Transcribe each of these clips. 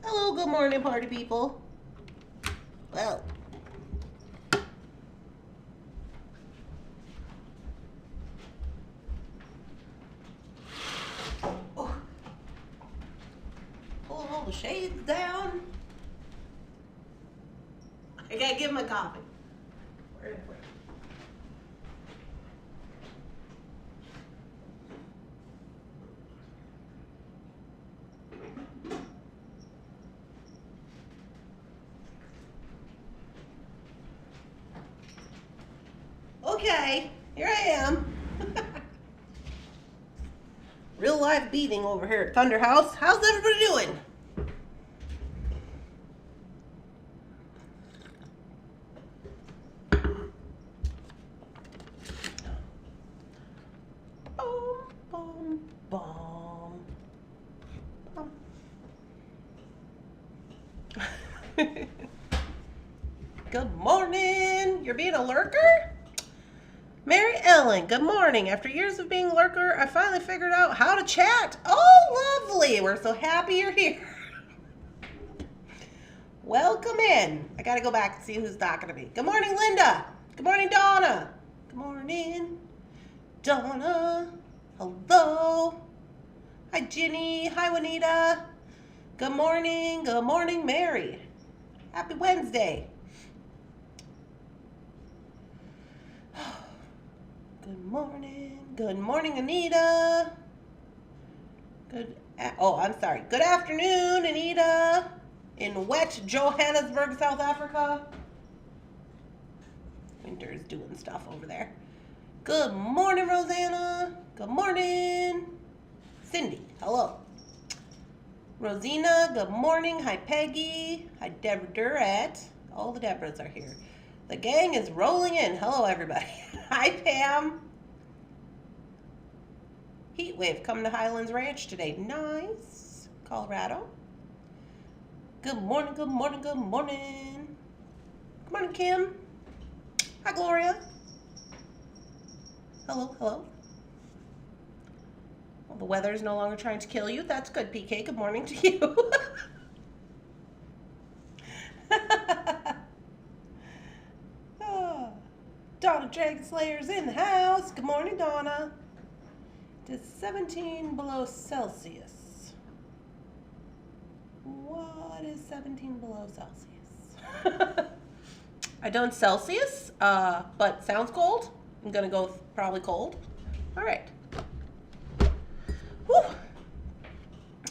Hello, good morning, party people. Well, oh, pull all the shades down. I gotta give him a coffee. Where is it? Okay, here I am. Real life beading over here at Thunderhouse. How's everybody doing? Boom, boom, boom. Good morning. You're being a lurker? Mary Ellen, good morning. After years of being a lurker, I finally figured out how to chat. Oh, lovely. We're so happy you're here. Welcome in. I got to go back and see who's talking to me. Good morning, Linda. Good morning, Donna. Good morning, Donna. Hello. Hi, Ginny. Hi, Juanita. Good morning. Good morning, Mary. Happy Wednesday. Good morning. Good morning, Anita. I'm sorry. Good afternoon, Anita. In wet Johannesburg, South Africa. Winter's doing stuff over there. Good morning, Rosanna. Good morning. Cindy, hello. Rosina, good morning. Hi, Peggy. Hi, Deborah Durrett. All the Deborahs are here. The gang is rolling in. Hello, everybody. Hi, Pam. Heat wave coming to Highlands Ranch today. Nice. Colorado. Good morning, good morning, good morning. Good morning, Kim. Hi, Gloria. Hello, hello. Well, the weather is no longer trying to kill you. That's good, PK. Good morning to you. Donna Dragon Slayer's in the house. Good morning, Donna. It is 17 below Celsius. What is 17 below Celsius? I don't Celsius, but sounds cold. I'm gonna go with probably cold. All right. Whew.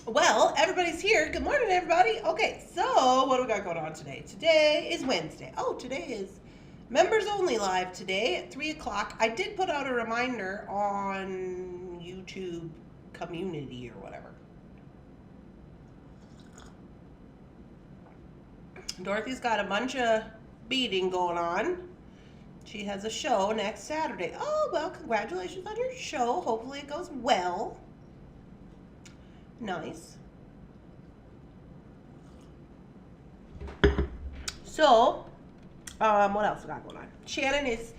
Well, everybody's here. Good morning, everybody. Okay, so what do we got going on today? Today is Wednesday. Oh, today is Members Only Live today at 3 o'clock. I did put out a reminder on YouTube community or whatever. Dorothy's got a bunch of beading going on. She has a show next Saturday. Oh, well, congratulations on your show. Hopefully it goes well. Nice. So, what else we got going on? Shannon is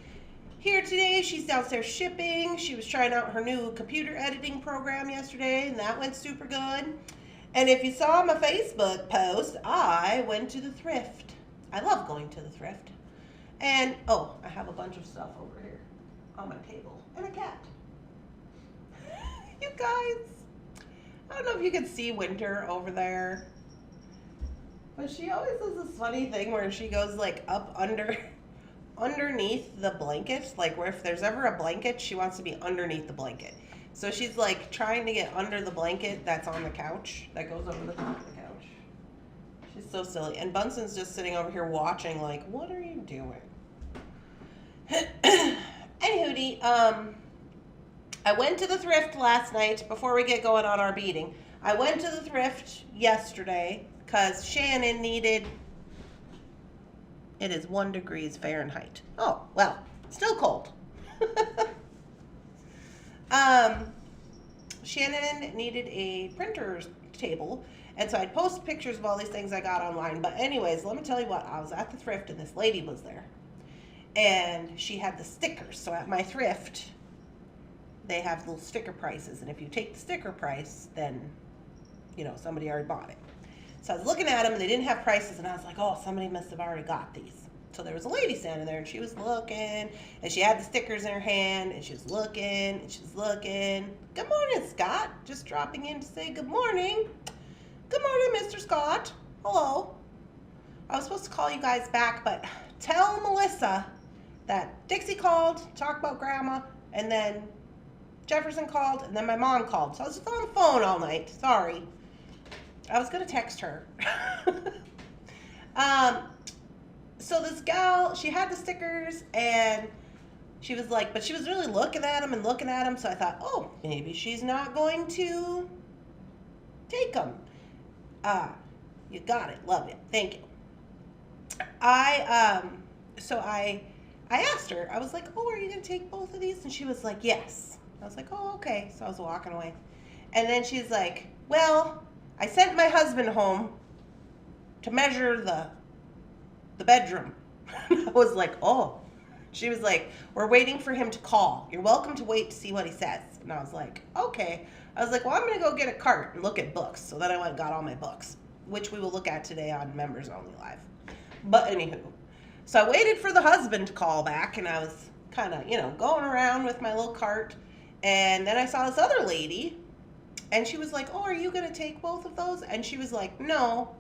here today. She's downstairs shipping. She was trying out her new computer editing program yesterday, and that went super good. And if you saw my Facebook post, I went to the thrift. I love going to the thrift. And, oh, I have a bunch of stuff over here on my table. And a cat. You guys, I don't know if you can see Winter over there. But she always does this funny thing where she goes like up underneath the blanket. Like where if there's ever a blanket, she wants to be underneath the blanket. So she's like trying to get under the blanket that's on the couch, that goes over the top of the couch. She's so silly. And Bunson's just sitting over here watching like, what are you doing? Anywho, I went to the thrift last night before we get going on our beading. I went to the thrift yesterday because Shannon needed, it is 1 degree Fahrenheit. Oh, well, still cold. Shannon needed a printer table, and so I'd post pictures of all these things I got online. But anyways, let me tell you what, I was at the thrift and this lady was there. And she had the stickers. So at my thrift, they have little sticker prices. And if you take the sticker price, then, you know, somebody already bought it. So I was looking at them, and they didn't have prices, and I was like, oh, somebody must have already got these. So there was a lady standing there, and she was looking, and she had the stickers in her hand, and she was looking, and she was looking. Good morning, Scott. Just dropping in to say good morning. Good morning, Mr. Scott. Hello. I was supposed to call you guys back, but tell Melissa that Dixie called, talked about Grandma, and then Jefferson called, and then my mom called. So I was just on the phone all night. Sorry. I was going to text her. So this gal, she had the stickers, and she was like, but she was really looking at them and looking at them, so I thought, oh, maybe she's not going to take them. You got it. Love it. Thank you. So I asked her, I was like, oh, are you going to take both of these? And she was like, yes. I was like, oh, okay. So I was walking away. And then she's like, well, I sent my husband home to measure the bedroom. I was like, oh. She was like, we're waiting for him to call. You're welcome to wait to see what he says. And I was like, okay. I was like, well, I'm going to go get a cart and look at books. So then I went and got all my books, which we will look at today on Members Only Live. But anywho, so I waited for the husband to call back, and I was kind of, going around with my little cart. And then I saw this other lady, and she was like, oh, are you going to take both of those? And she was like, no.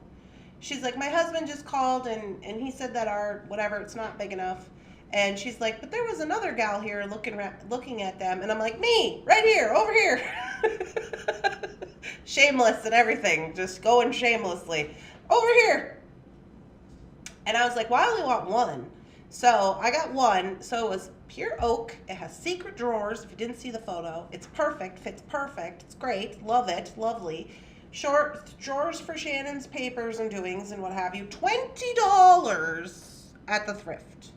She's like, my husband just called, and he said that our, whatever, it's not big enough. And she's like, but there was another gal here looking at them. And I'm like, me, right here, over here. Shameless and everything, just going shamelessly. Over here. And I was like, well, I only want one. So I got one. So it was pure oak. It has secret drawers. If you didn't see the photo, it's perfect, fits perfect. It's great. Love it. Lovely. Short drawers for Shannon's papers and doings and what have you. $20 at the thrift.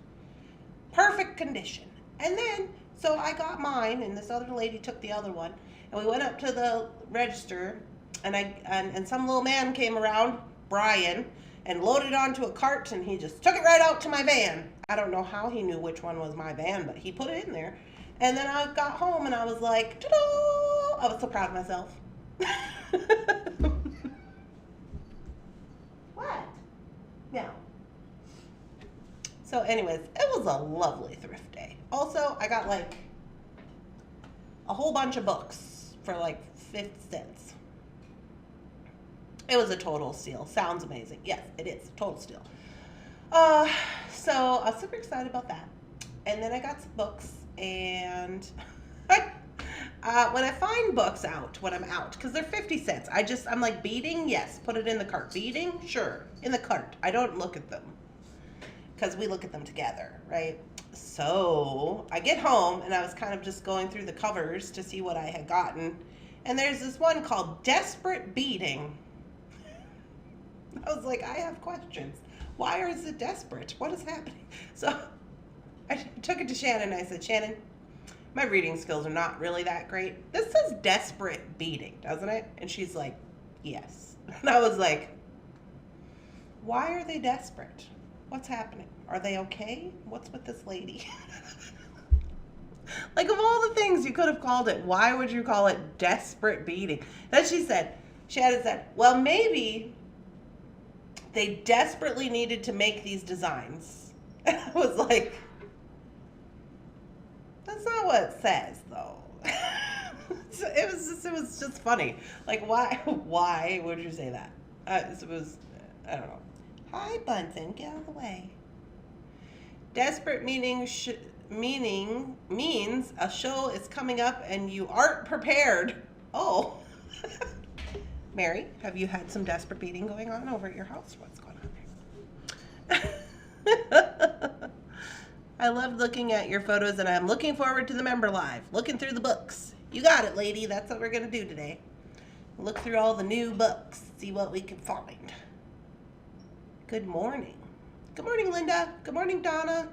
Perfect condition. And then, so I got mine, and this other lady took the other one. And we went up to the register, and some little man came around, Brian, and loaded onto a cart, and he just took it right out to my van. I don't know how he knew which one was my van, but he put it in there. And then I got home, and I was like, ta-da! I was so proud of myself. What? Yeah. So anyways, it was a lovely thrift day. Also, I got like a whole bunch of books for like 50 cents. It was a total steal. Sounds amazing. Yes, it is. Total steal. So I was super excited about that. And then I got some books, and when I find books out, when I'm out, because they're 50 cents, I'm like, beading? Yes. Put it in the cart. Beading? Sure. In the cart. I don't look at them, because we look at them together, right? So I get home, and I was kind of just going through the covers to see what I had gotten. And there's this one called Desperate Beading. I was like, I have questions. Why is it desperate? What is happening? So I took it to Shannon, and I said, Shannon, my reading skills are not really that great. This says Desperate Beading, doesn't it? And she's like, yes. And I was like, why are they desperate? What's happening? Are they okay? What's with this lady? Like, of all the things you could have called it, why would you call it Desperate Beading? Then Shannon said, well, maybe they desperately needed to make these designs. And I was like, that's not what it says, though. It was just funny. Like, why would you say that? It was, I don't know. Hi, Bunson, get out of the way. Desperate means a show is coming up and you aren't prepared. Oh. Mary, have you had some desperate beading going on over at your house? What's going on there? I love looking at your photos, and I'm looking forward to the member live. Looking through the books. You got it, lady. That's what we're going to do today. Look through all the new books. See what we can find. Good morning. Good morning, Linda. Good morning, Donna.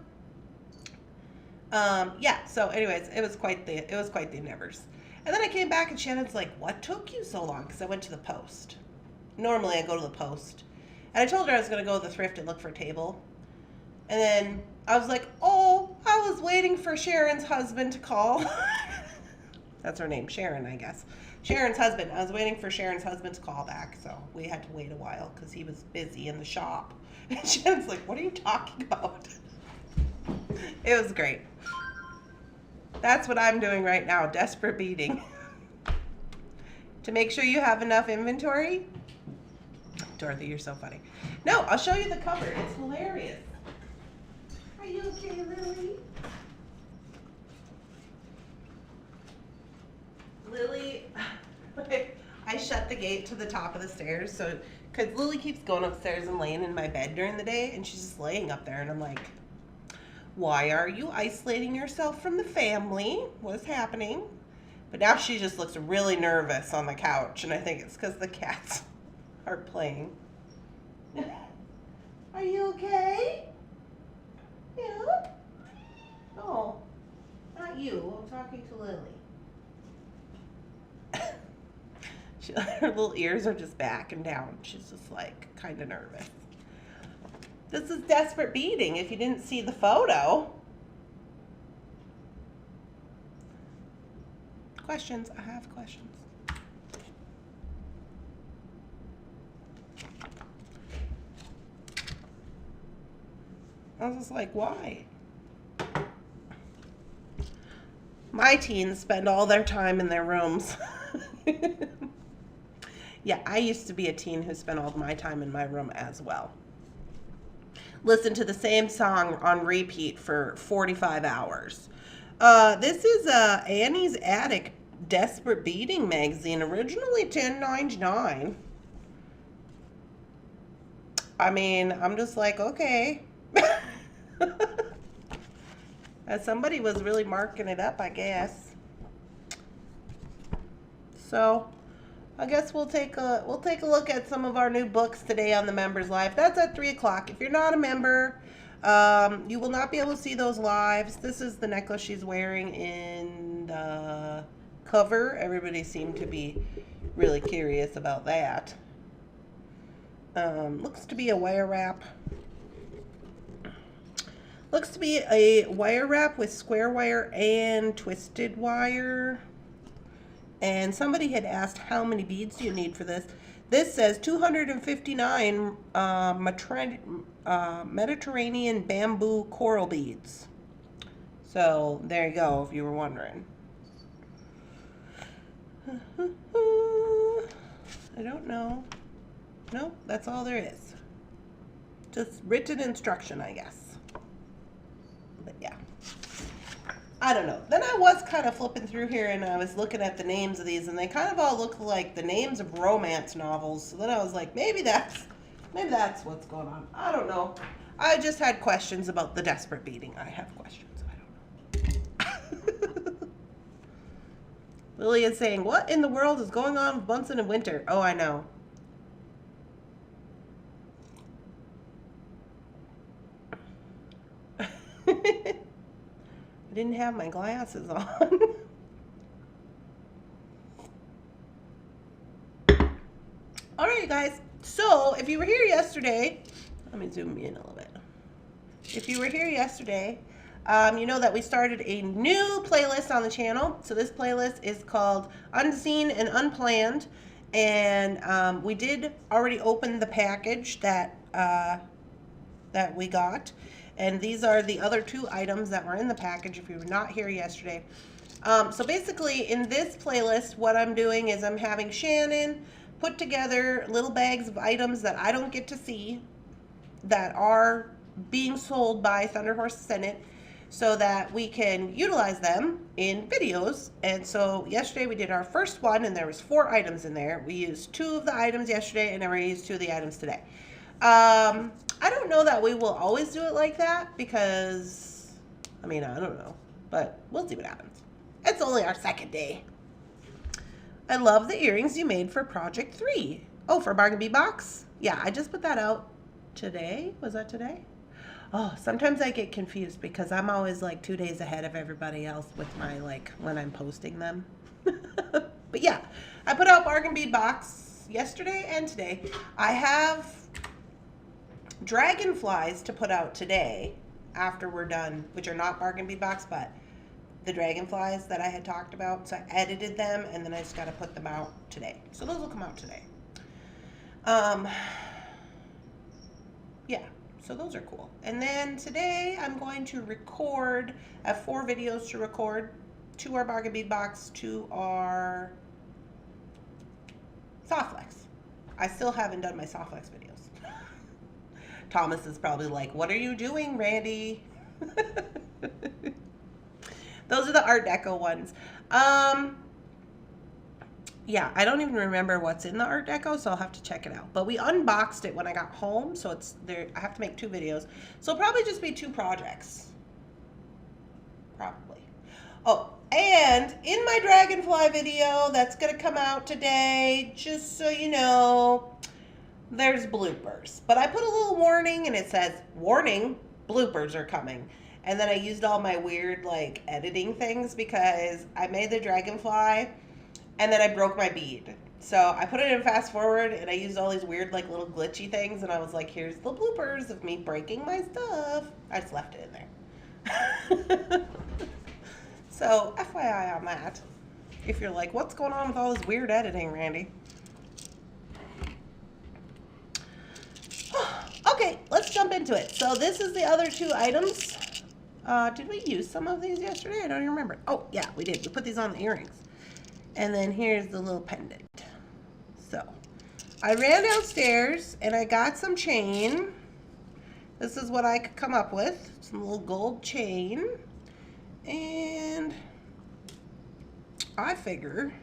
Yeah, so anyways, it was quite the endeavors. And then I came back, and Shannon's like, what took you so long? Because I went to the post. Normally I go to the post. And I told her I was going to go to the thrift and look for a table. And then I was like, oh, I was waiting for Sharon's husband to call. That's her name, Sharon, I guess. Sharon's husband. I was waiting for Sharon's husband's call back, so we had to wait a while because he was busy in the shop. And Shannon's like, what are you talking about? It was great. That's what I'm doing right now, desperate beading. To make sure you have enough inventory. Dorothy, you're so funny. No, I'll show you the cover. It's hilarious. Are you okay, Lily? Lily, I shut the gate to the top of the stairs, so because Lily keeps going upstairs and laying in my bed during the day, and she's just laying up there, and I'm like, why are you isolating yourself from the family? What's happening? But now she just looks really nervous on the couch, and I think it's because the cats are playing. Are you okay? Yeah? Oh, not you. I'm talking to Lily. Her little ears are just back and down. She's just like kind of nervous. This is desperate beading if you didn't see the photo. Questions? I have questions. I was just like, why? My teens spend all their time in their rooms. Yeah, I used to be a teen who spent all my time in my room as well. Listen to the same song on repeat for 45 hours. This is Annie's Attic Desperate Beading Magazine, originally $10.99. I mean, I'm just like, okay. Somebody was really marking it up, I guess. So, I guess we'll take a look at some of our new books today on the Members Live. That's at 3 o'clock. If you're not a member, you will not be able to see those lives. This is the necklace she's wearing in the cover. Everybody seemed to be really curious about that. Looks to be a wire wrap. Looks to be a wire wrap with square wire and twisted wire. And somebody had asked how many beads do you need for this. This says 259 Mediterranean bamboo coral beads. So there you go, if you were wondering. I don't know. Nope, that's all there is. Just written instruction, I guess. But yeah. I don't know. Then I was kind of flipping through here and I was looking at the names of these and they kind of all look like the names of romance novels. So then I was like, maybe that's what's going on. I don't know. I just had questions about the desperate beading. I have questions. I don't know. Lily is saying, what in the world is going on with Bunson and Winter? Oh, I know. I didn't have my glasses on. All right, you guys. So if you were here yesterday, let me zoom in a little bit. If you were here yesterday, you know that we started a new playlist on the channel. So this playlist is called Unseen and Unplanned. And we did already open the package that we got. And these are the other two items that were in the package if you were not here yesterday. So basically in this playlist, what I'm doing is I'm having Shannon put together little bags of items that I don't get to see that are being sold by Thunderhouse Senate so that we can utilize them in videos. And so yesterday we did our first one and there was 4 items in there. We used 2 of the items yesterday and then we used 2 of the items today. I don't know that we will always do it like that because, I mean, I don't know, but we'll see what happens. It's only our second day. I love the earrings you made for Project 3. Oh, for Bargain Bead Box? Yeah, I just put that out today. Was that today? Oh, sometimes I get confused because I'm always like 2 days ahead of everybody else with my, like, when I'm posting them. But yeah, I put out Bargain Bead Box yesterday and today. I have dragonflies to put out today after we're done, which are not Bargain Bead Box, but the dragonflies that I had talked about. So I edited them, and then I just got to put them out today. So those will come out today. Yeah, so those are cool. And then today I'm going to record, I have 4 videos to record. 2 are Bargain Bead Box, 2 are Softflex. I still haven't done my Softflex videos. Thomas is probably like, what are you doing, Randee? Those are the Art Deco ones. Yeah, I don't even remember what's in the Art Deco, so I'll have to check it out. But we unboxed it when I got home, so it's there. I have to make 2 videos. So it'll probably just be 2 projects. Probably. Oh, and in my dragonfly video that's going to come out today, just so you know, there's bloopers. But I put a little warning, and it says, warning, bloopers are coming. And then I used all my weird, like, editing things because I made the dragonfly, and then I broke my bead. So I put it in fast forward, and I used all these weird, like, little glitchy things, and I was like, here's the bloopers of me breaking my stuff. I just left it in there. So, FYI on that. If you're like, what's going on with all this weird editing, Randee? Okay, let's jump into it. So this is the other 2 items. Did we use some of these yesterday? I don't even remember. Oh, yeah, we did. We put these on the earrings. And then here's the little pendant. So, I ran downstairs and I got some chain. This is what I could come up with. Some little gold chain. And I figure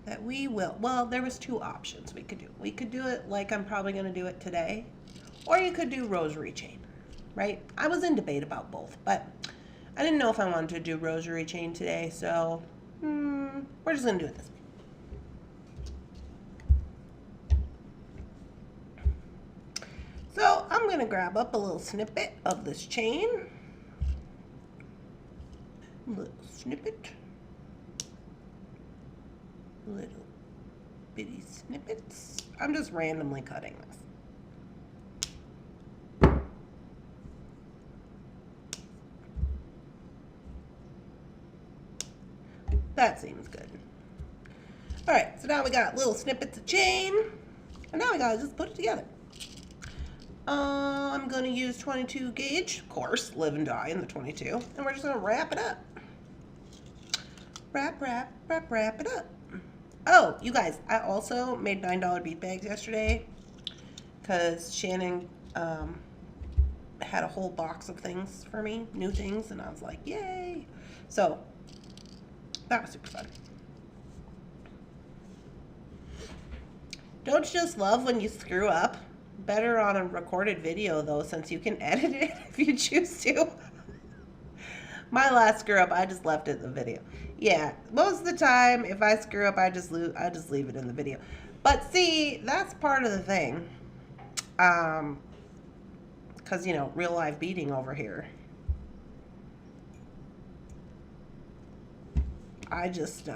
that we will, well, there was 2 options we could do. We could do it like I'm probably going to do it today, or you could do rosary chain, right? I was in debate about both, but I didn't know if I wanted to do rosary chain today, so we're just going to do it this way. So I'm going to grab up a little snippet of this chain. Little snippet. Little bitty snippets. I'm just randomly cutting this. That seems good. Alright, so now we got little snippets of chain. And now we gotta just put it together. I'm gonna use 22 gauge, of course, live and die in the 22. And we're just gonna wrap it up. Wrap it up. Oh, you guys, I also made $9 bead bags yesterday because Shannon had a whole box of things for me, new things, and I was like, yay. So, that was super fun. Don't you just love when you screw up? Better on a recorded video, though, since you can edit it if you choose to. My last screw up, I just left it in the video. Yeah, most of the time, if I screw up, I just leave it in the video. But see, that's part of the thing. Because, you know, real life beading over here. I'm just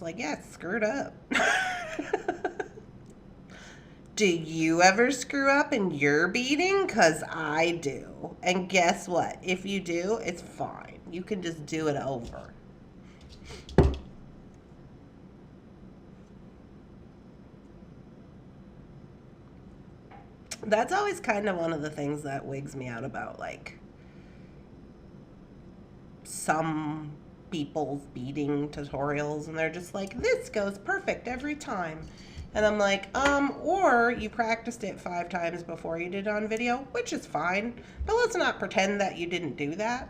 like, yeah, it's screwed up. Do you ever screw up in your beading? Because I do. And guess what? If you do, it's fine. You can just do it over. That's always kind of one of the things that wigs me out about, like, some people's beading tutorials, and they're just like, this goes perfect every time. And I'm like, or you practiced it 5 times before you did it on video, which is fine, but let's not pretend that you didn't do that.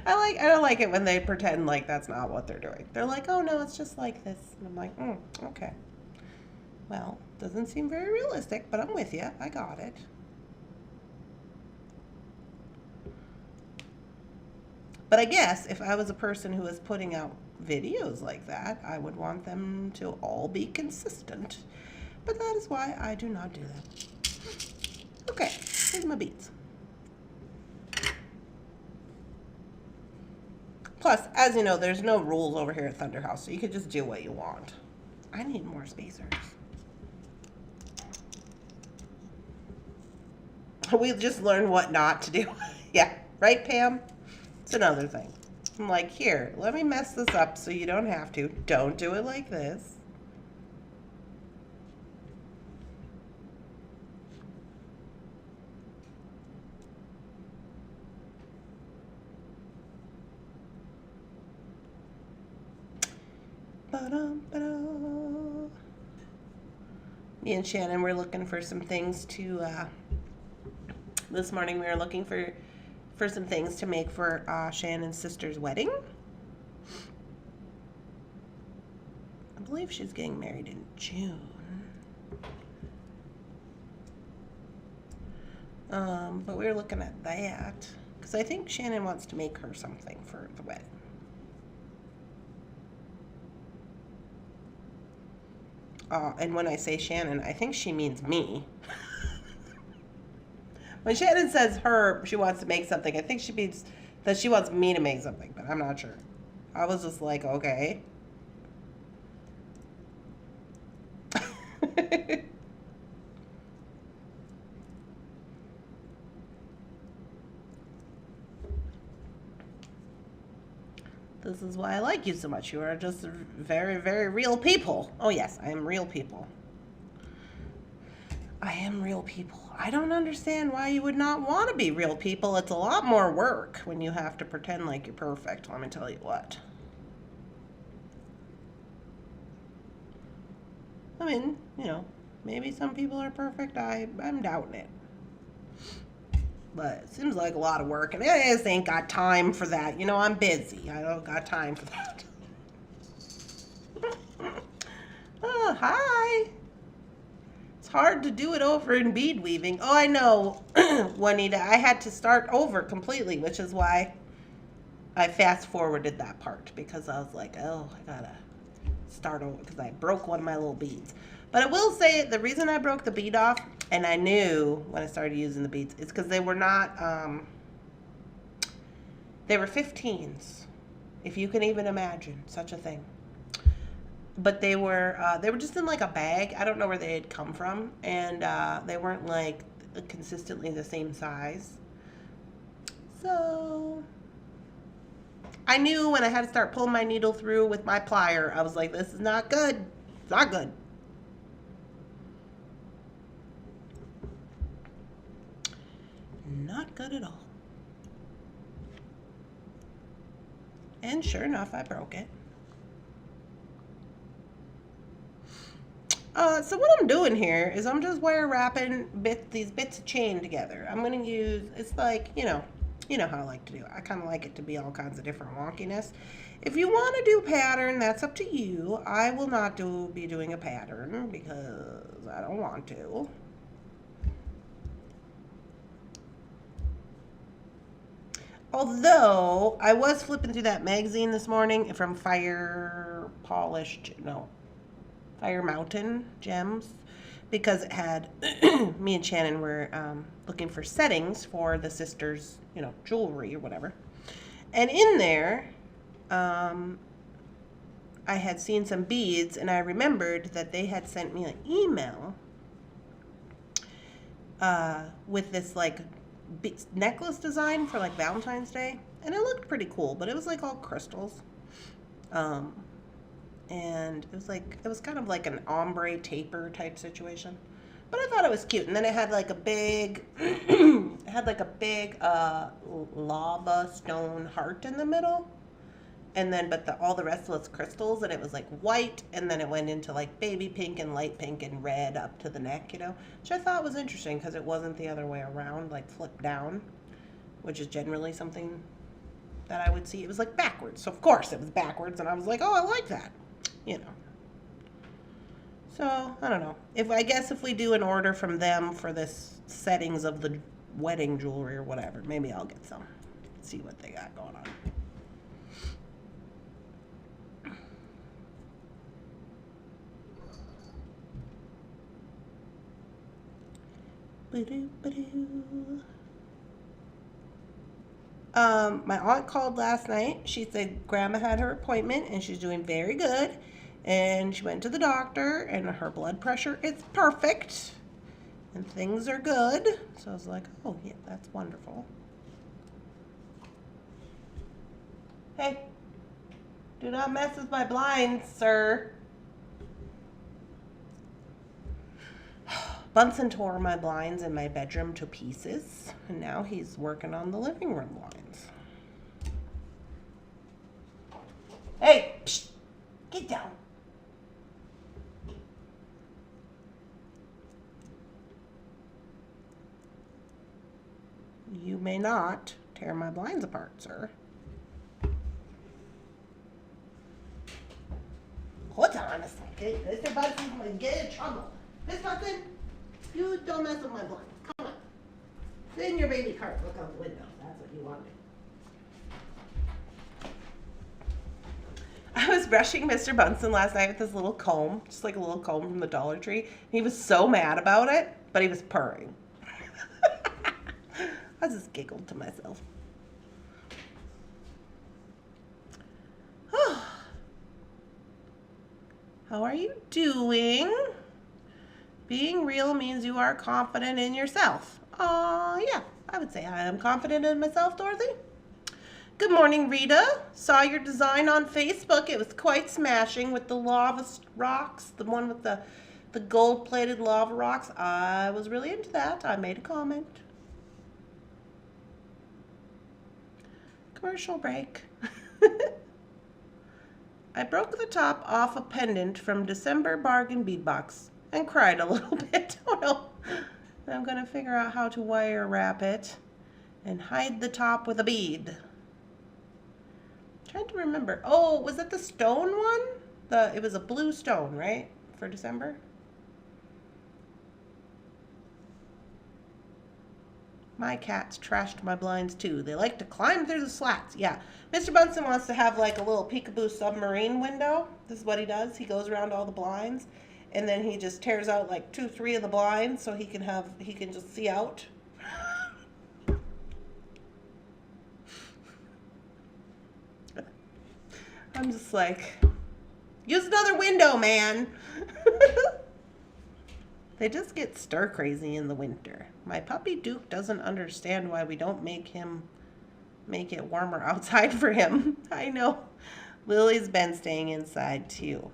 I don't like it when they pretend like that's not what they're doing. They're like, oh no, it's just like this. And I'm like, okay. Well, doesn't seem very realistic, but I'm with you. I got it. But I guess if I was a person who was putting out videos like that, I would want them to all be consistent. But that is why I do not do that. Okay, here's my beads. Plus, as you know, there's no rules over here at Thunderhouse, so you can just do what you want. I need more spacers. We just learned what not to do. Yeah, right, Pam? It's another thing. I'm like, here, let me mess this up so you don't have to. Don't do it like this. Me and Shannon were looking for some things to, this morning we were looking for some things to make for Shannon's sister's wedding. I believe she's getting married in June. But we were looking at that because I think Shannon wants to make her something for the wedding. And when I say Shannon, I think she means me. When Shannon says she wants to make something, I think she means that she wants me to make something, but I'm not sure. I was just like, okay. This is why I like you so much. You are just very, very real people. Oh, yes, I am real people. I am real people. I don't understand why you would not want to be real people. It's a lot more work when you have to pretend like you're perfect. Let me tell you what. I mean, you know, maybe some people are perfect. I'm doubting it. But it seems like a lot of work, and I just ain't got time for that. You know, I'm busy. I don't got time for that. Oh, hi. It's hard to do it over in bead weaving. Oh, I know, Juanita. I had to start over completely, which is why I fast forwarded that part, because I was like, oh, I gotta start over because I broke one of my little beads. But I will say the reason I broke the bead off, and I knew when I started using the beads, is because they were not, they were 15s, if you can even imagine such a thing. But they were just in like a bag. I don't know where they had come from, and they weren't like consistently the same size. So I knew when I had to start pulling my needle through with my plier, I was like, this is not good. It's not good. Not good at all. And sure enough, I broke it. So what I'm doing here is I'm just wire wrapping these bits of chain together. I'm going to use, it's like, you know how I like to do it. I kind of like it to be all kinds of different wonkiness. If you want to do pattern, that's up to you. I will not be doing a pattern because I don't want to. Although, I was flipping through that magazine this morning from Fire Mountain Gems, because it had, me and Shannon were looking for settings for the sisters, jewelry or whatever. And in there, I had seen some beads, and I remembered that they had sent me an email with this like necklace design for like Valentine's Day, and it looked pretty cool, but it was like all crystals, and it was kind of like an ombre taper type situation, but I thought it was cute. And then it had like a big lava stone heart in the middle, and then all the rest was crystals, and it was like white, and then it went into like baby pink and light pink and red up to the neck, which I thought was interesting because it wasn't the other way around, like flipped down, which is generally something that I would see. It was like backwards, so of course it was backwards, and I was like, oh, I like that, So I don't know. I guess if we do an order from them for this settings of the wedding jewelry or whatever, maybe I'll get some. See what they got going on. My aunt called last night. She said Grandma had her appointment and she's doing very good. And she went to the doctor and her blood pressure is perfect. And things are good. So I was like, oh, yeah, that's wonderful. Hey, do not mess with my blinds, sir. Bunson tore my blinds in my bedroom to pieces, and now he's working on the living room blinds. Hey, psh, get down. You may not tear my blinds apart, sir. Hold on a second. Mr. Bunson's going to get in trouble. Miss Bunson, you don't mess with my blinds. Come on. Sit in your baby cart. Look out the window. That's what you wanted. I was brushing Mr. Bunson last night with this little comb, just like a little comb from the Dollar Tree. He was so mad about it, but he was purring. I just giggled to myself. How are you doing? Being real means you are confident in yourself. Yeah, I would say I am confident in myself, Dorothy. Good morning, Rita. Saw your design on Facebook. It was quite smashing with the lava rocks, the one with the gold-plated lava rocks. I was really into that. I made a comment. Commercial break. I broke the top off a pendant from December Bargain Bead Box and cried a little bit. Oh no. I'm going to figure out how to wire wrap it and hide the top with a bead. Trying to remember. Oh, was it the stone one? It was a blue stone, right? For December? My cats trashed my blinds too. They like to climb through the slats. Yeah. Mr. Bunson wants to have like a little peekaboo submarine window. This is what he does. He goes around all the blinds and then he just tears out like 2-3 of the blinds so he can just see out. I'm just like, use another window, man. They just get stir crazy in the winter. My puppy Duke doesn't understand why we don't make it warmer outside for him. I know. Lily's been staying inside too.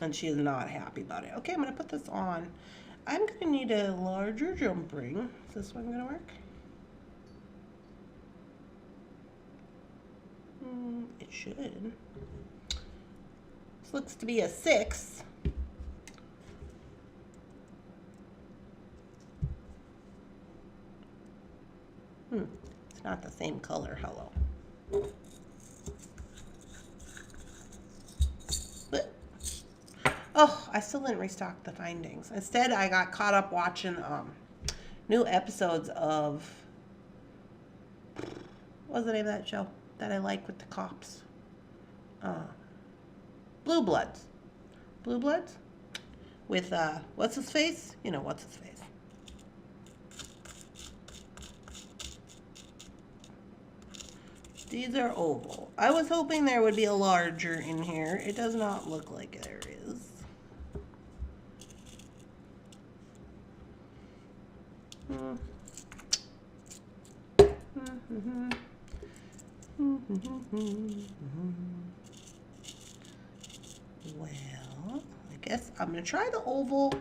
And she is not happy about it. Okay, I'm going to put this on. I'm going to need a larger jump ring. Is this one going to work? It should. This looks to be a 6. It's not the same color. Hello. But, oh, I still didn't restock the findings. Instead, I got caught up watching new episodes of, what's the name of that show that I like with the cops? Blue Bloods. Blue Bloods? With, what's his face? You know, what's his face? These are oval. I was hoping there would be a larger in here. It does not look like there is. Well, I guess I'm going to try the oval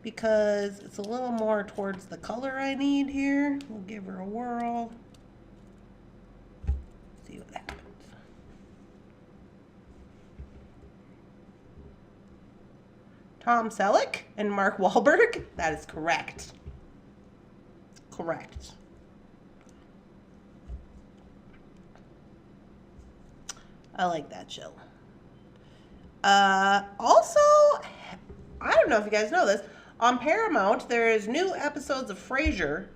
because it's a little more towards the color I need here. We'll give her a whirl. See what happens. Tom Selleck and Mark Wahlberg? That is correct. Correct. I like that show. Also, I don't know if you guys know this, on Paramount there is new episodes of Frasier,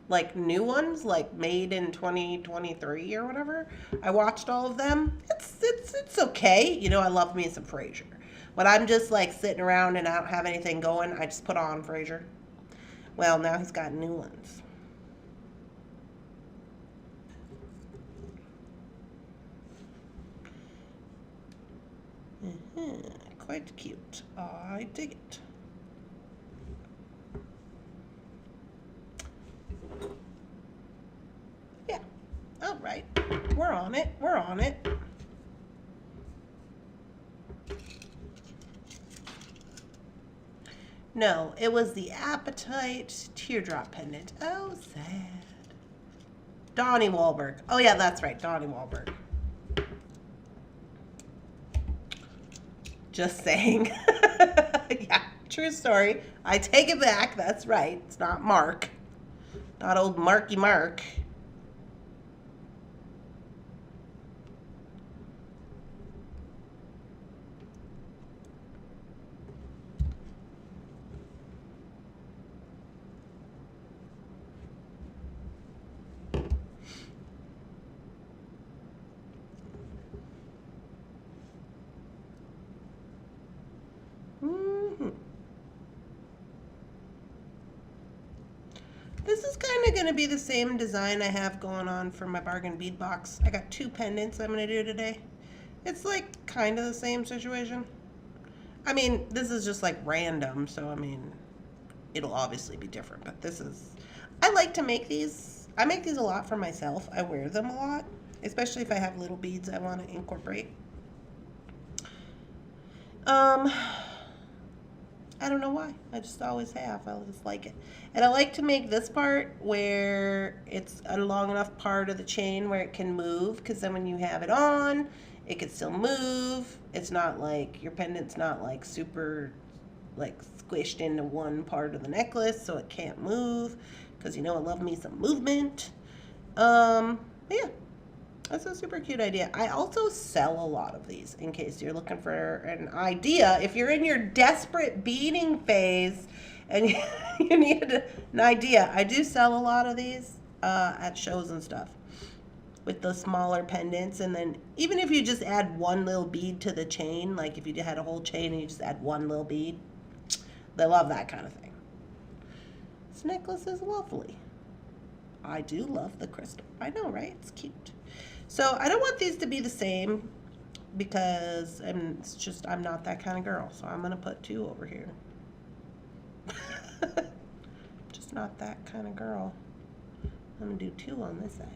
like new ones, like made in 2023 or whatever. I watched all of them. It's okay. You know, I love me some Frasier. When I'm just like sitting around and I don't have anything going, I just put on Frasier. Well, now he's got new ones. Quite cute. I dig it. Yeah. All right. We're on. more on it. No, it was the Appetite teardrop pendant. Oh, sad. Donnie Wahlberg. Oh yeah, that's right, Donnie Wahlberg. Just saying. Yeah, true story. I take it back. That's right. It's not Mark. Not old Marky Mark. This is kind of going to be the same design I have going on for my bargain bead box. I got 2 pendants I'm going to do today. It's like kind of the same situation. I mean, this is just like random, so I mean, it'll obviously be different, but this is, I like to make these. I make these a lot for myself. I wear them a lot, especially if I have little beads I want to incorporate. I don't know why. I just always have. I just like it. And I like to make this part where it's a long enough part of the chain where it can move, because then when you have it on, it can still move. It's not like, your pendant's not like super like squished into one part of the necklace, so it can't move, because you know I love me some movement. But yeah. That's a super cute idea. I also sell a lot of these in case you're looking for an idea. If you're in your desperate beading phase and you need an idea, I do sell a lot of these at shows and stuff with the smaller pendants. And then even if you just add one little bead to the chain, like if you had a whole chain and you just add one little bead, they love that kind of thing. This necklace is lovely. I do love the crystal. I know, right? It's cute. So I don't want these to be the same because I'm not that kind of girl. So I'm going to put 2 over here. Just not that kind of girl. I'm going to do 2 on this side.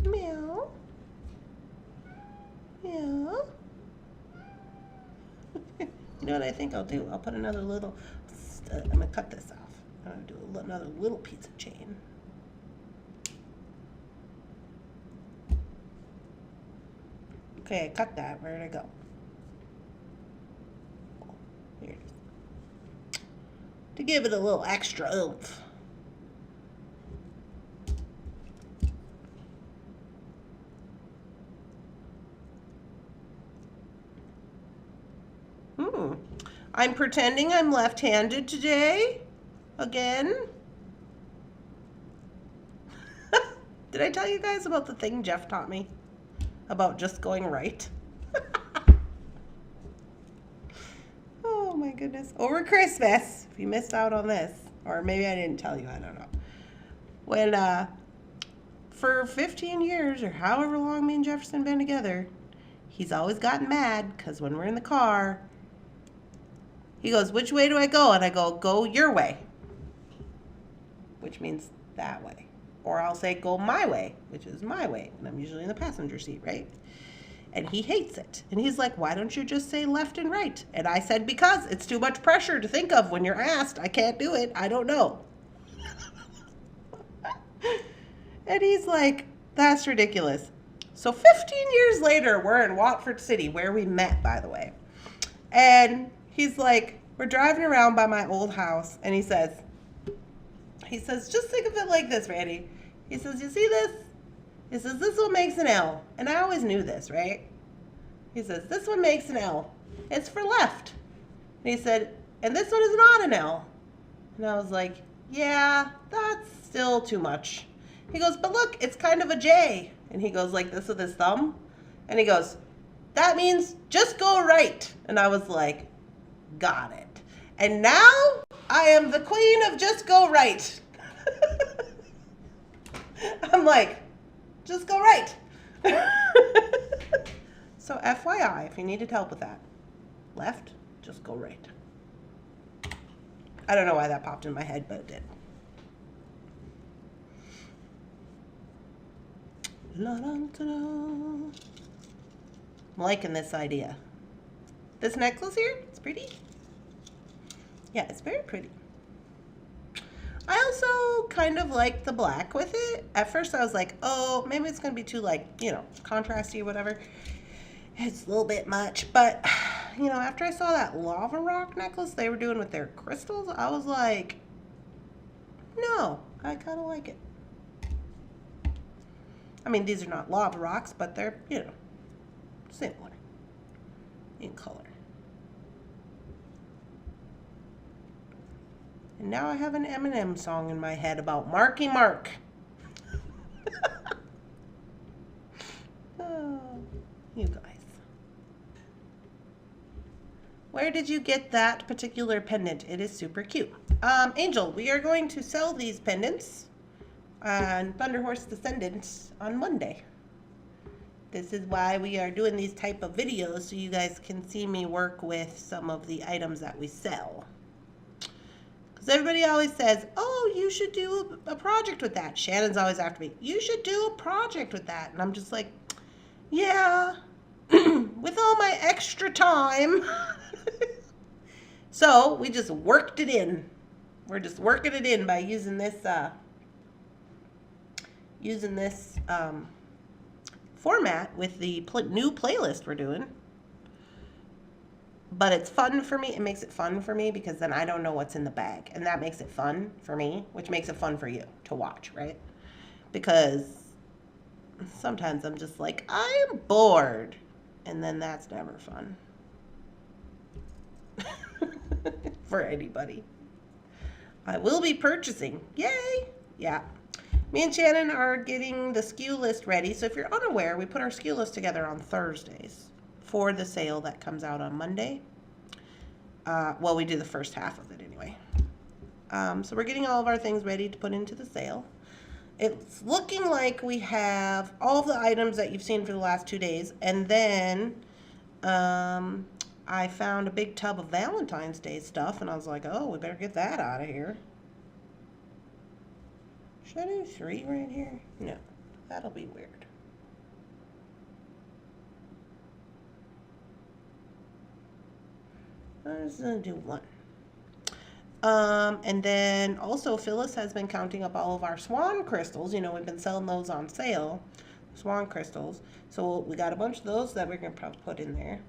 Meow. Meow. You know what I think I'll do? I'll put another little, I'm going to cut this off. I'm going to do another little piece of chain. Okay, I cut that. Where did I go? Here it is. To give it a little extra oomph. I'm pretending I'm left-handed today. Again. Did I tell you guys about the thing Jeff taught me? About just going right? Oh my goodness. Over Christmas, if you missed out on this, or maybe I didn't tell you, I don't know. When, for 15 years, or however long me and Jefferson been together, he's always gotten mad, because when we're in the car, he goes, which way do I go? And I go, go your way. Which means that way. Or I'll say, go my way, which is my way. And I'm usually in the passenger seat, right? And he hates it. And he's like, why don't you just say left and right? And I said, because it's too much pressure to think of when you're asked. I can't do it. I don't know. And he's like, that's ridiculous. So 15 years later, we're in Watford City, where we met, by the way. And he's like, we're driving around by my old house, and he says, just think of it like this, Randee. He says, you see this? He says, this one makes an L. And I always knew this, right? He says, this one makes an L. It's for left. And he said, and this one is not an L. And I was like, yeah, that's still too much. He goes, but look, it's kind of a J. And he goes like this with his thumb. And he goes, that means just go right. And I was like, got it. And now I am the queen of just go right. I'm like, just go right. So FYI, if you needed help with that, left, just go right. I don't know why that popped in my head, but it did. I'm liking this idea. This necklace here, it's pretty. Yeah, it's very pretty. I also kind of like the black with it. At first I was like, oh, maybe it's going to be too, like, you know, contrasty or whatever. It's a little bit much. But, you know, after I saw that lava rock necklace they were doing with their crystals, I was like, no, I kind of like it. I mean, these are not lava rocks, but they're, you know, similar in color. And now I have an Eminem song in my head about Marky Mark. Oh, you guys. Where did you get that particular pendant? It is super cute. Angel, we are going to sell these pendants on Thunderhouse Descendants on Monday. This is why we are doing these type of videos, so you guys can see me work with some of the items that we sell. Because everybody always says, oh, you should do a project with that. Shannon's always after me, you should do a project with that. And I'm just like, yeah, with all my extra time. So we just worked it in. We're just working it in by using this format with the new playlist we're doing. But it's fun for me. It makes it fun for me because then I don't know what's in the bag. And that makes it fun for me, which makes it fun for you to watch, right? Because sometimes I'm just like, I am bored. And then that's never fun. For anybody. I will be purchasing. Yay! Yeah. Me and Shannon are getting the SKU list ready. So if you're unaware, we put our SKU list together on Thursdays for the sale that comes out on Monday. Well, we do the first half of it anyway. So we're getting all of our things ready to put into the sale. It's looking like we have all of the items that you've seen for the last 2 days. And then I found a big tub of Valentine's Day stuff. And I was like, oh, we better get that out of here. Should I do 3 right here? No, that'll be weird. I'm just going to do 1. And then also Phyllis has been counting up all of our swan crystals. You know, we've been selling those on sale, swan crystals. So we got a bunch of those that we're going to probably put in there.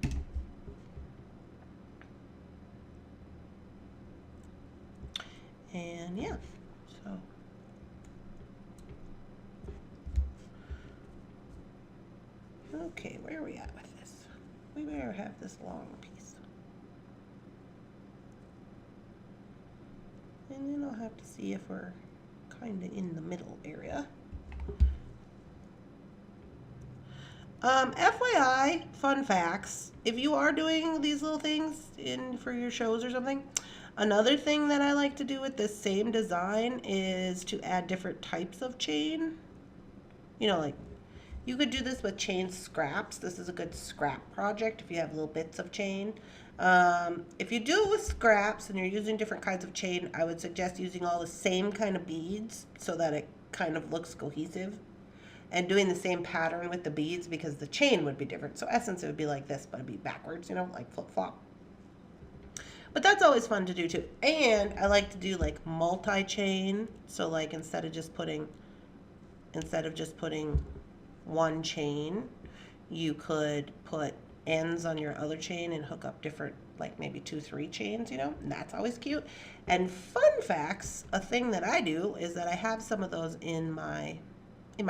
And yeah, so. Okay, where are we at with this? We better have this long piece. And then I'll have to see if we're kind of in the middle area. FYI, fun facts. If you are doing these little things for your shows or something, another thing that I like to do with this same design is to add different types of chain. You know, like you could do this with chain scraps. This is a good scrap project if you have little bits of chain. If you do it with scraps and you're using different kinds of chain, I would suggest using all the same kind of beads so that it kind of looks cohesive. And doing the same pattern with the beads because the chain would be different. So essence, it would be like this, but it'd be backwards, you know, like flip-flop. But that's always fun to do too. And I like to do like multi-chain. So like instead of just putting 1 chain, you could put ends on your other chain and hook up different, like maybe 2, 3 chains, you know, and that's always cute. And fun facts, a thing that I do is that I have some of those in my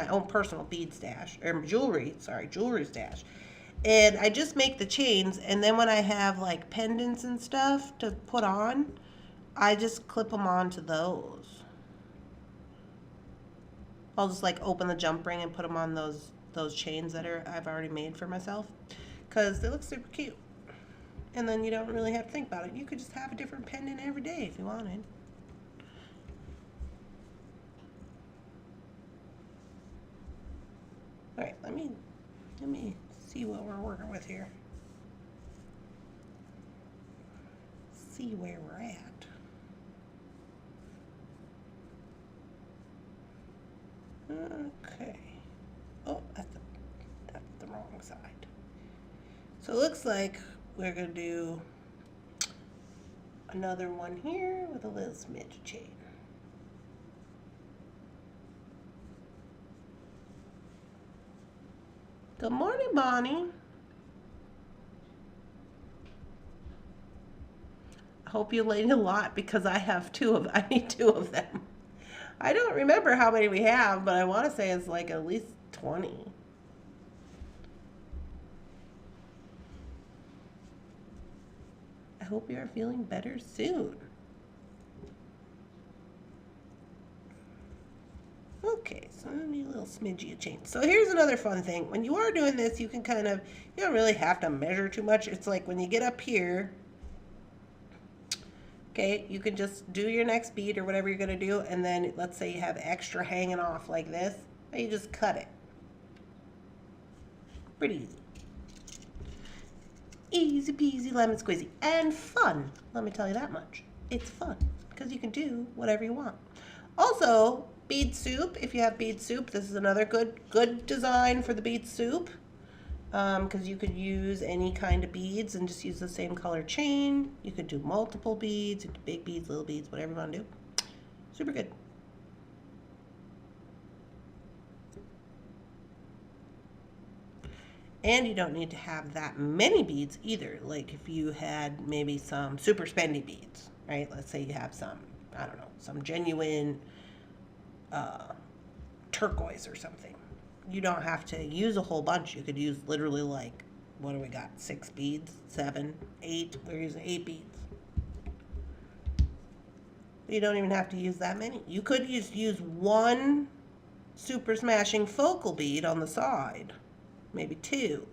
own personal bead stash, or jewelry stash. And I just make the chains, and then when I have like pendants and stuff to put on, I just clip them onto those. I'll just like open the jump ring and put them on those chains that I've already made for myself, because they look super cute. And then you don't really have to think about it. You could just have a different pendant every day if you wanted. All right, let me see what we're working with here. See where we're at. Okay. Oh, that's the wrong side. So it looks like we're going to do another one here with a little smidge of chain. Good morning, Bonnie. I hope you laid a lot because I need two of them. I don't remember how many we have, but I want to say it's like at least 20. I hope you are feeling better soon. Okay, so I need a little smidgy of chain. So here's another fun thing. When you are doing this, you can kind of, you don't really have to measure too much. It's like when you get up here, okay, you can just do your next bead or whatever you're going to do, and then let's say you have extra hanging off like this, and you just cut it. Pretty easy. Easy peasy lemon squeezy. And fun, let me tell you that much. It's fun, because you can do whatever you want. Also, bead soup, if you have bead soup, this is another good design for the bead soup. Because you could use any kind of beads and just use the same color chain. You could do multiple beads, big beads, little beads, whatever you want to do. Super good. And you don't need to have that many beads either. Like if you had maybe some super spendy beads, right? Let's say you have some, I don't know, some genuine turquoise or something. You don't have to use a whole bunch. You could use literally like, what do we got? 6 beads, 7, 8. We're using 8 beads. You don't even have to use that many. You could use one super smashing focal bead on the side. Maybe 2.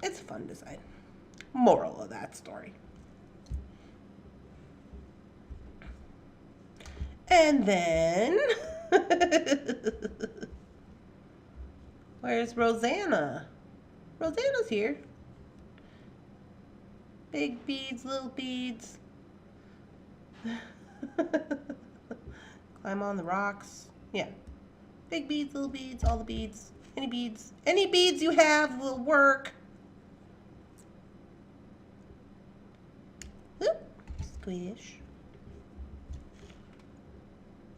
It's a fun design. Moral of that story. And then, where's Rosanna? Rosanna's here. Big beads, little beads. Climb on the rocks. Yeah. Big beads, little beads, all the beads. Any beads you have will work. Oop. Squish.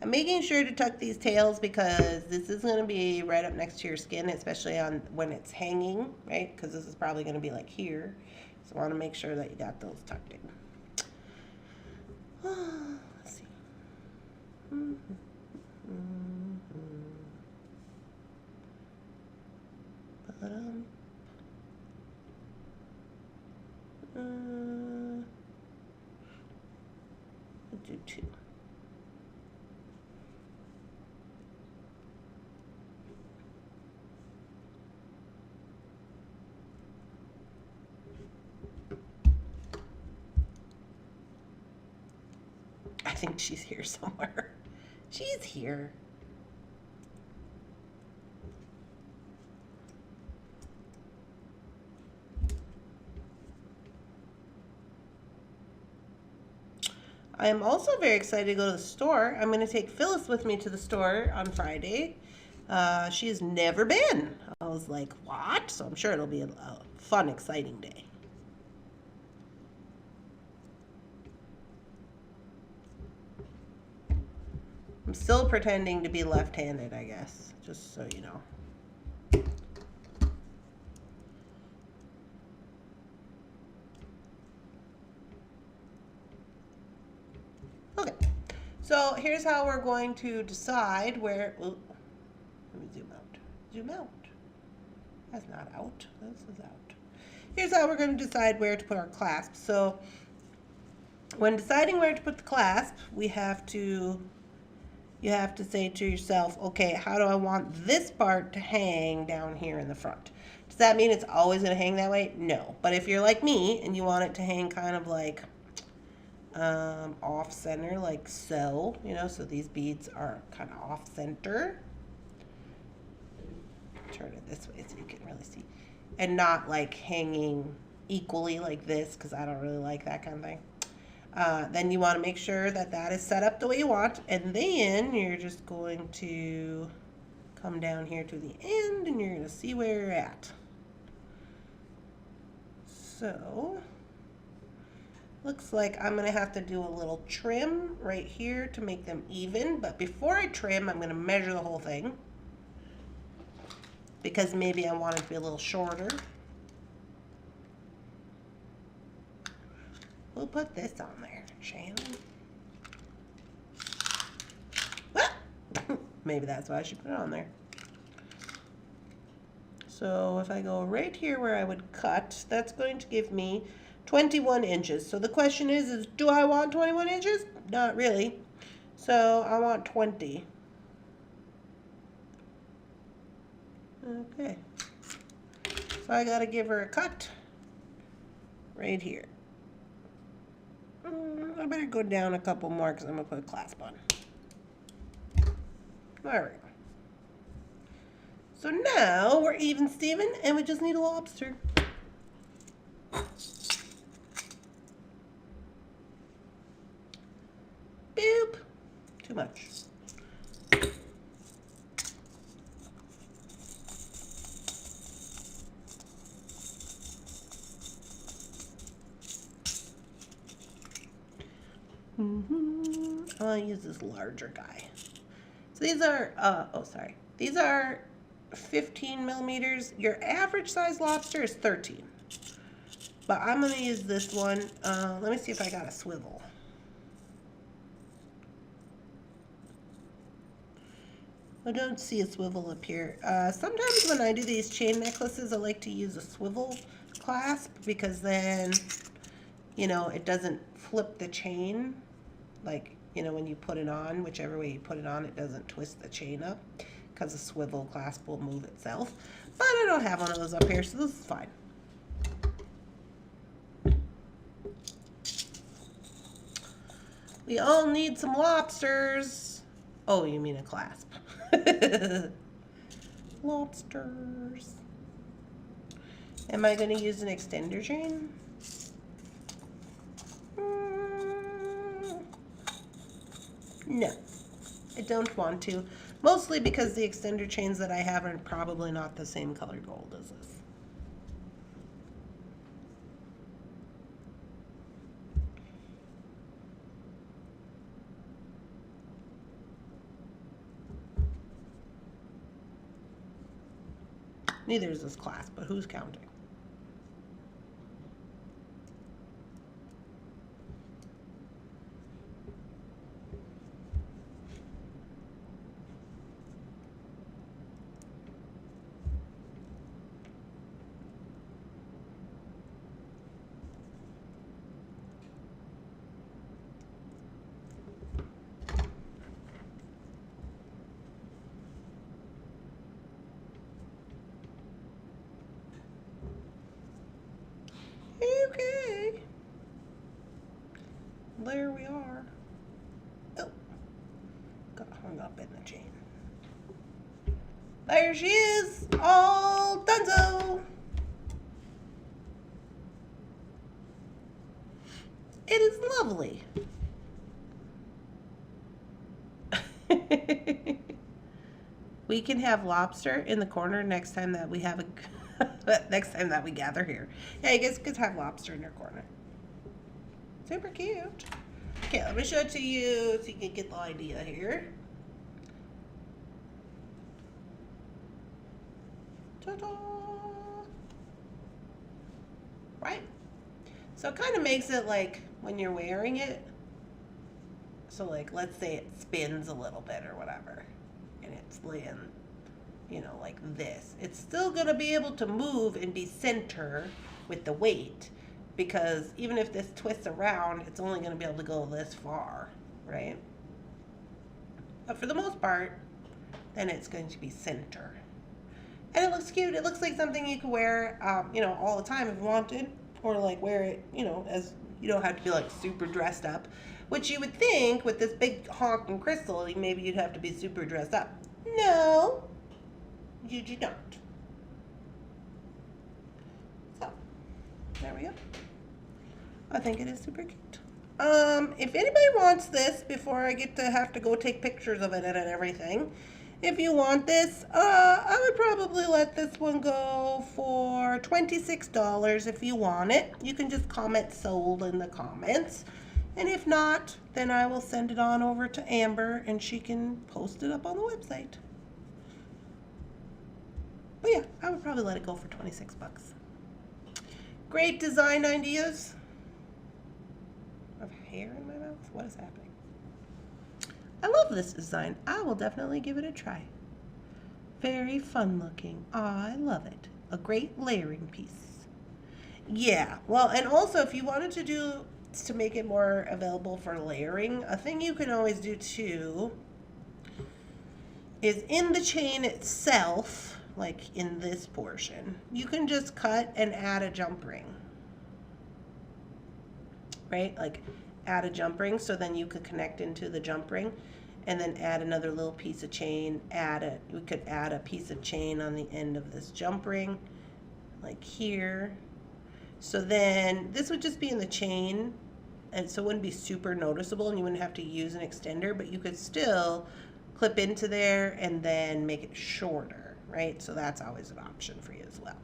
I'm making sure to tuck these tails because this is going to be right up next to your skin, especially on when it's hanging, right? Because this is probably going to be like here. So I want to make sure that you got those tucked in. Let's see. We'll do 2. I think she's here somewhere. She's here. I am also very excited to go to the store. I'm going to take Phyllis with me to the store on Friday. She has never been. I was like, what? So I'm sure it'll be a fun, exciting day. I'm still pretending to be left-handed, I guess, just so you know. Okay, so here's how we're going to decide where, let me zoom out. Zoom out. That's not out, this is out. Here's how we're going to decide where to put our clasp. So when deciding where to put the clasp, you have to say to yourself, okay, how do I want this part to hang down here in the front? Does that mean it's always going to hang that way? No. But if you're like me and you want it to hang kind of like off center, like so, you know, so these beads are kind of off center. Turn it this way so you can really see. And not like hanging equally like this, because I don't really like that kind of thing. Then you want to make sure that that is set up the way you want, and then you're just going to come down here to the end and you're going to see where you're at. So looks like I'm going to have to do a little trim right here to make them even, but before I trim I'm going to measure the whole thing because maybe I want it to be a little shorter. We'll put this on there, Shannon. Maybe that's why I should put it on there. So if I go right here where I would cut, that's going to give me 21 inches. So the question is do I want 21 inches? Not really. So I want 20. Okay. So I gotta give her a cut right here. I better go down a couple more because I'm gonna put a clasp on. There we go. So now we're even, Steven, and we just need a lobster. Boop. Too much. I want to use this larger guy. So these are, these are 15 millimeters. Your average size lobster is 13. But I'm going to use this one. Let me see if I got a swivel. I don't see a swivel up here. Sometimes when I do these chain necklaces, I like to use a swivel clasp because then, you know, it doesn't flip the chain. Like, you know, when you put it on, whichever way you put it on, it doesn't twist the chain up because the swivel clasp will move itself. But I don't have one of those up here, so this is fine. We all need some lobsters. Oh, you mean a clasp. Lobsters. Am I going to use an extender chain? No, I don't want to. Mostly because the extender chains that I have are probably not the same color gold as this. Neither is this clasp, but who's counting? Okay. There we are. Oh, got hung up in the chain. There she is, all donezo. It is lovely. We can have lobster in the corner next time that we have a next time that we gather here. Yeah, you guys could have lobster in your corner. Super cute. Okay, let me show it to you so you can get the idea here. Ta-da! Right? So it kind of makes it like when you're wearing it. So like, let's say it spins a little bit or whatever, and it's laying, you know, like this. It's still going to be able to move and be center with the weight, because even if this twists around, it's only going to be able to go this far, right? But for the most part, then it's going to be center. And it looks cute. It looks like something you could wear, you know, all the time if you wanted, or like wear it, you know, as you don't have to be like super dressed up, which you would think with this big honking crystal, maybe you'd have to be super dressed up. No, you do not. So, there we go. I think it is super cute. If anybody wants this before I get to have to go take pictures of it and everything, if you want this, I would probably let this one go for $26 if you want it. You can just comment sold in the comments. And if not, then I will send it on over to Amber and she can post it up on the website. But yeah, I would probably let it go for 26 bucks. Great design ideas. I have hair in my mouth? What is happening? I love this design. I will definitely give it a try. Very fun looking. I love it. A great layering piece. Yeah, well, and also if you wanted to make it more available for layering, a thing you can always do too is in the chain itself, like in this portion, you can just cut and add a jump ring. Right? Like add a jump ring so then you could connect into the jump ring and then add another little piece of chain. We could add a piece of chain on the end of this jump ring, like here. So then this would just be in the chain, and so it wouldn't be super noticeable and you wouldn't have to use an extender, but you could still clip into there and then make it shorter, right? So that's always an option for you as well.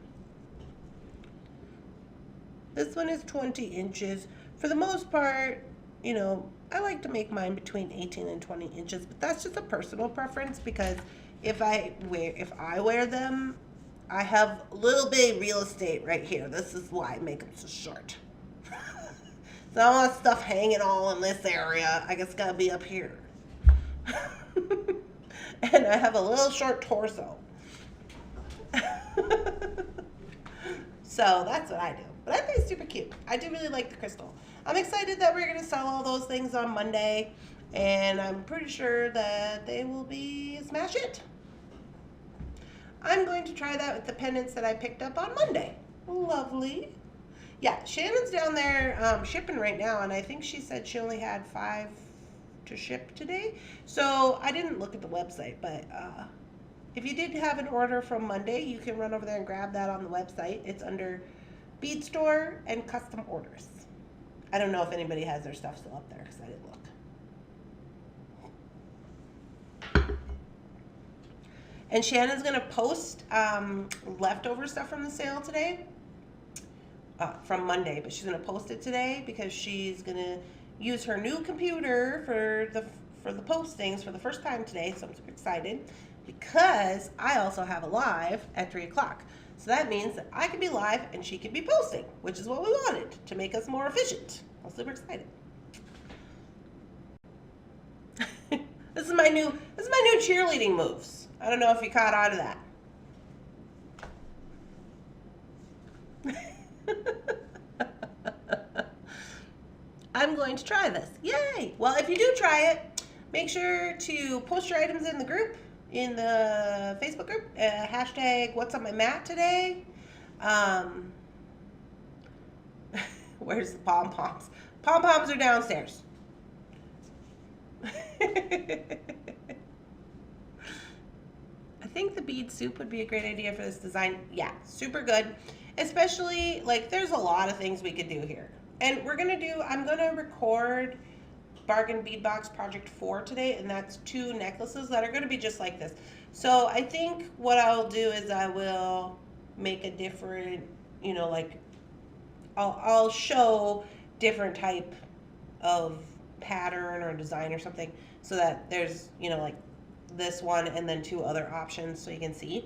This one is 20 inches. For the most part, you know, I like to make mine between 18 and 20 inches, but that's just a personal preference because if I wear them, I have a little bit of real estate right here. This is why I make them so short. So I don't want stuff hanging all in this area. I guess it's gotta be up here. And I have a little short torso. So that's what I do. But I think it's super cute. I do really like the crystal. I'm excited that we're going to sell all those things on Monday. And I'm pretty sure that they will be a smash hit. I'm going to try that with the pendants that I picked up on Monday. Lovely. Yeah, Shannon's down there shipping right now. And I think she said she only had 5 to ship today. So I didn't look at the website. But if you did have an order from Monday, you can run over there and grab that on the website. It's under Bead Store and Custom Orders. I don't know if anybody has their stuff still up there because I didn't look. And Shannon's going to post leftover stuff from the sale today, from Monday, but she's going to post it today because she's going to use her new computer for the postings for the first time today, so I'm super excited because I also have a live at 3 o'clock. So that means that I can be live and she can be posting, which is what we wanted to make us more efficient. I'm super excited. This is my new cheerleading moves. I don't know if you caught on to that. I'm going to try this. Yay! Well, if you do try it, make sure to post your items in the group. In the Facebook group, hashtag what's on my mat today. Where's the pom-poms? Pom-poms are downstairs. I think the bead soup would be a great idea for this design. Yeah, super good. Especially, like, there's a lot of things we could do here. And I'm gonna record Bargain Bead Box Project 4 today, and that's 2 necklaces that are going to be just like this. So I think what I'll do is I will make a different, you know, like I'll show different type of pattern or design or something so that there's, you know, like this one and then 2 other options so you can see.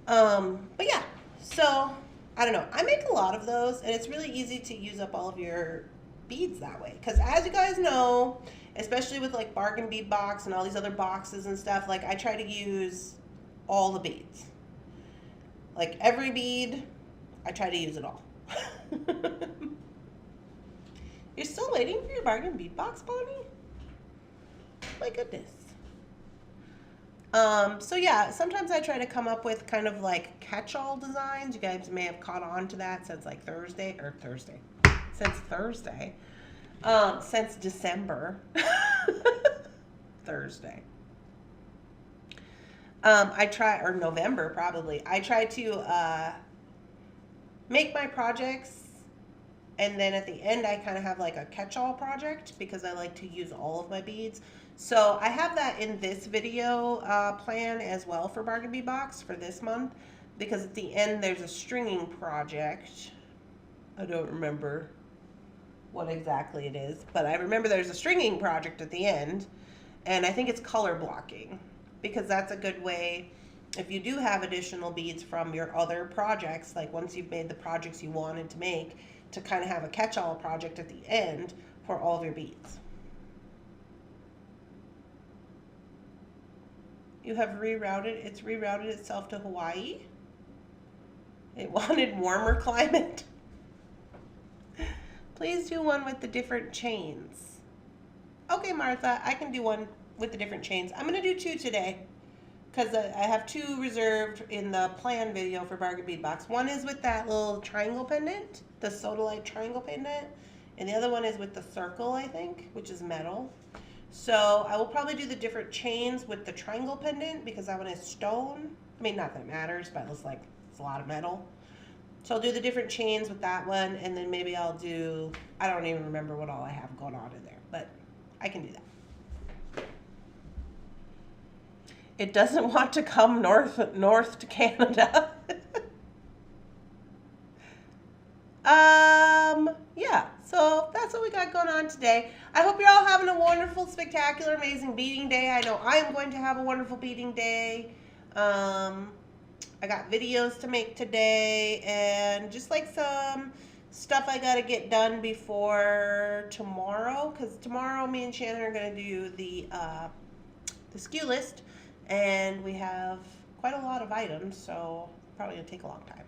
But yeah, so I don't know. I make a lot of those, and it's really easy to use up all of your beads that way, because as you guys know, especially with like Bargain Bead Box and all these other boxes and stuff, like I try to use all the beads, like every bead I try to use it all. You're still waiting for your Bargain Bead Box, Bonnie? My goodness. So yeah, sometimes I try to come up with kind of like catch-all designs. You guys may have caught on to that since like since December. Thursday. Or November probably. I try to make my projects And then at the end, I kind of have like a catch-all project because I like to use all of my beads. So I have that in this video plan as well for Bargain Bead Box for this month, because at the end there's a stringing project. I don't remember what exactly it is, but I remember there's a stringing project at the end, and I think it's color blocking, because that's a good way if you do have additional beads from your other projects, like once you've made the projects you wanted to make, to kind of have a catch-all project at the end for all of your beads. You have it's rerouted itself to Hawaii. It wanted warmer climate. Please do one with the different chains. Okay, Martha, I can do one with the different chains. I'm going to do 2 today because I have 2 reserved in the plan video for Bargain Bead Box. One is with that little triangle pendant, the Sodalite triangle pendant, and the other one is with the circle, I think, which is metal. So I will probably do the different chains with the triangle pendant because that one is stone. I mean, not that it matters, but it looks like it's a lot of metal. So I'll do the different chains with that one, and then maybe I'll do, I don't even remember what all I have going on in there, but I can do that. It doesn't want to come north to Canada. Yeah, so that's what we got going on today. I hope you're all having a wonderful, spectacular, amazing beading day. I know I am going to have a wonderful beading day. I got videos to make today and just like some stuff I got to get done before tomorrow, because tomorrow me and Shannon are going to do the SKU list, and we have quite a lot of items, so probably going to take a long time.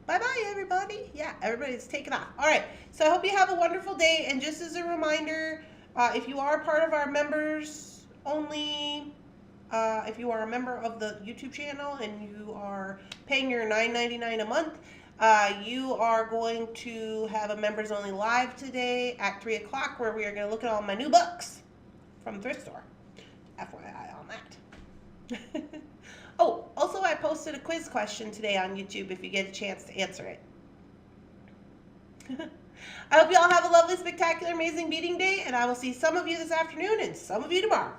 Bye-bye, everybody. Yeah, everybody's taking off. All right, so I hope you have a wonderful day, and just as a reminder, if you are part of our members only, if you are a member of the YouTube channel and you are paying your $9.99 a month, you are going to have a members only live today at 3 o'clock where we are going to look at all my new books from Thrift Store. FYI on that. Oh, also I posted a quiz question today on YouTube if you get a chance to answer it. I hope you all have a lovely, spectacular, amazing beading day, and I will see some of you this afternoon and some of you tomorrow.